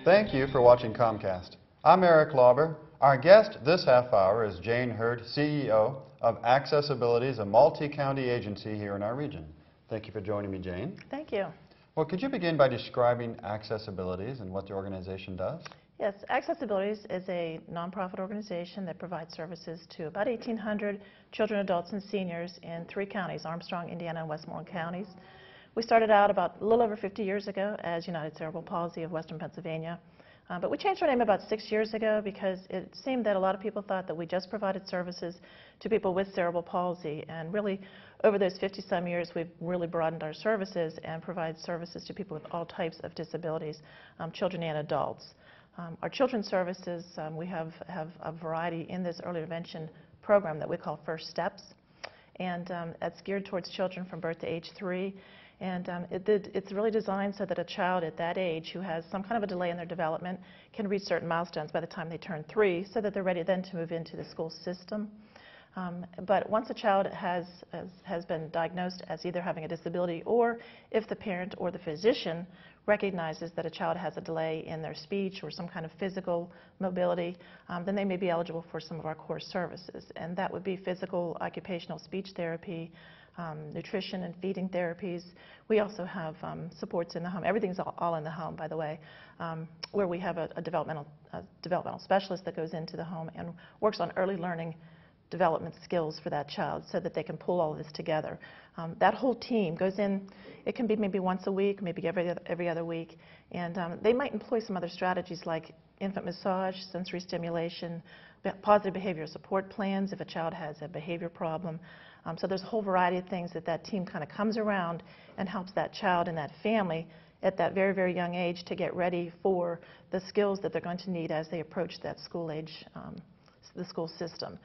Thank you for watching Comcast. I'm Eric Lauber. Our guest this half hour is Jane Hurd, CEO of accessAbilities, a multi-county agency here in our region. Thank you for joining me, Jane. Thank you. Well, could you begin by describing accessAbilities and what the organization does? Yes, accessAbilities is a nonprofit organization that provides services to about 1,800 children, adults, and seniors in 3 counties, Armstrong, Indiana, and Westmoreland counties. We started out about a little over 50 years ago as United Cerebral Palsy of Western Pennsylvania. But we changed our name about 6 years ago because it seemed that a lot of people thought that we just provided services to people with cerebral palsy. And really, over those 50-some years, we've really broadened our services and provide services to people with all types of disabilities, children and adults. Our children's services, we have a variety in this early intervention program that we call First Steps. And that's geared towards children from birth to age 3. And it's really designed so that a child at that age who has some kind of a delay in their development can reach certain milestones by the time they turn 3 so that they're ready then to move into the school system. But once a child has been diagnosed as either having a disability, or if the parent or the physician recognizes that a child has a delay in their speech or some kind of physical mobility, then they may be eligible for some of our core services. And that would be physical, occupational speech therapy, nutrition and feeding therapies. We also have supports in the home. Everything's all in the home, by the way, where we have a developmental specialist that goes into the home and works on early learning development skills for that child so that they can pull all of this together. That whole team goes in. It can be maybe once a week, maybe every other week, and they might employ some other strategies like infant massage, sensory stimulation, positive behavioral support plans if a child has a behavior problem. So there's a whole variety of things that team kind of comes around and helps that child and that family at that very, very young age to get ready for the skills that they're going to need as they approach that school age, the school system.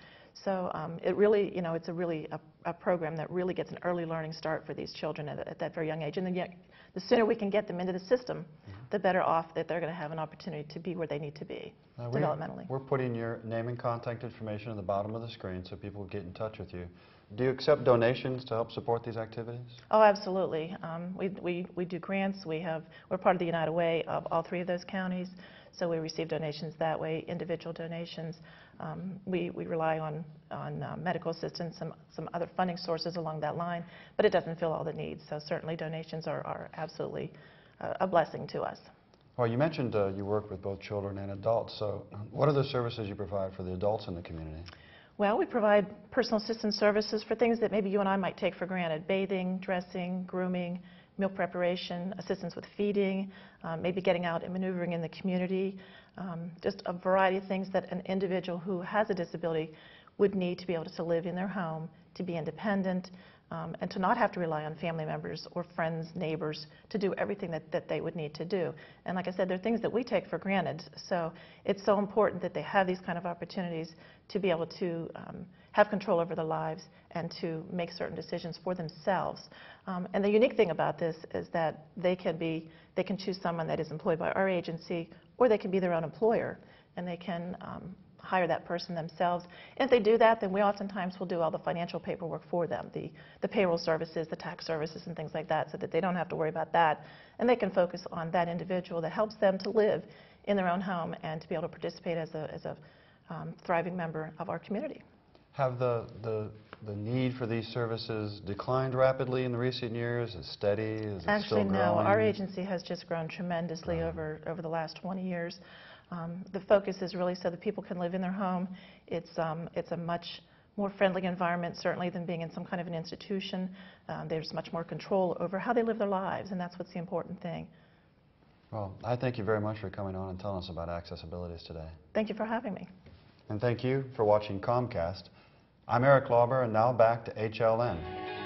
So it really, it's a program that really gets an early learning start for these children at that very young age. And then the sooner we can get them into the system, the better off that they're going to have an opportunity to be where they need to be developmentally. We're putting your name and contact information at the bottom of the screen so people will get in touch with you. Do you accept donations to help support these activities? Oh, absolutely. We do grants. We're part of the United Way of all 3 of those counties, so we receive donations that way, individual donations. We rely on medical assistance, some other funding sources along that line, but it doesn't fill all the needs. So certainly donations are absolutely a blessing to us. Well, you mentioned you work with both children and adults, so what are the services you provide for the adults in the community? Well, we provide personal assistance services for things that maybe you and I might take for granted: bathing, dressing, grooming, meal preparation, assistance with feeding, maybe getting out and maneuvering in the community, just a variety of things that an individual who has a disability would need to be able to live in their home, to be independent, and to not have to rely on family members or friends, neighbors, to do everything that they would need to do. And like I said, they're things that we take for granted. So it's so important that they have these kind of opportunities to be able to have control over their lives and to make certain decisions for themselves. And the unique thing about this is that they can choose someone that is employed by our agency, or they can be their own employer, and they can hire that person themselves. And if they do that, then we oftentimes will do all the financial paperwork for them, the payroll services, the tax services, and things like that, so that they don't have to worry about that. And they can focus on that individual that helps them to live in their own home and to be able to participate as a thriving member of our community. Have the need for these services declined rapidly in the recent years? Is it steady? Is it Actually, still growing? no. Our agency has just grown tremendously over the last 20 years. The focus is really so that people can live in their home. It's a much more friendly environment, certainly, than being in some kind of an institution. There's much more control over how they live their lives, and that's what's the important thing. Well, I thank you very much for coming on and telling us about accessAbilities today. Thank you for having me. And thank you for watching Comcast. I'm Eric Lauber, and now back to HLN.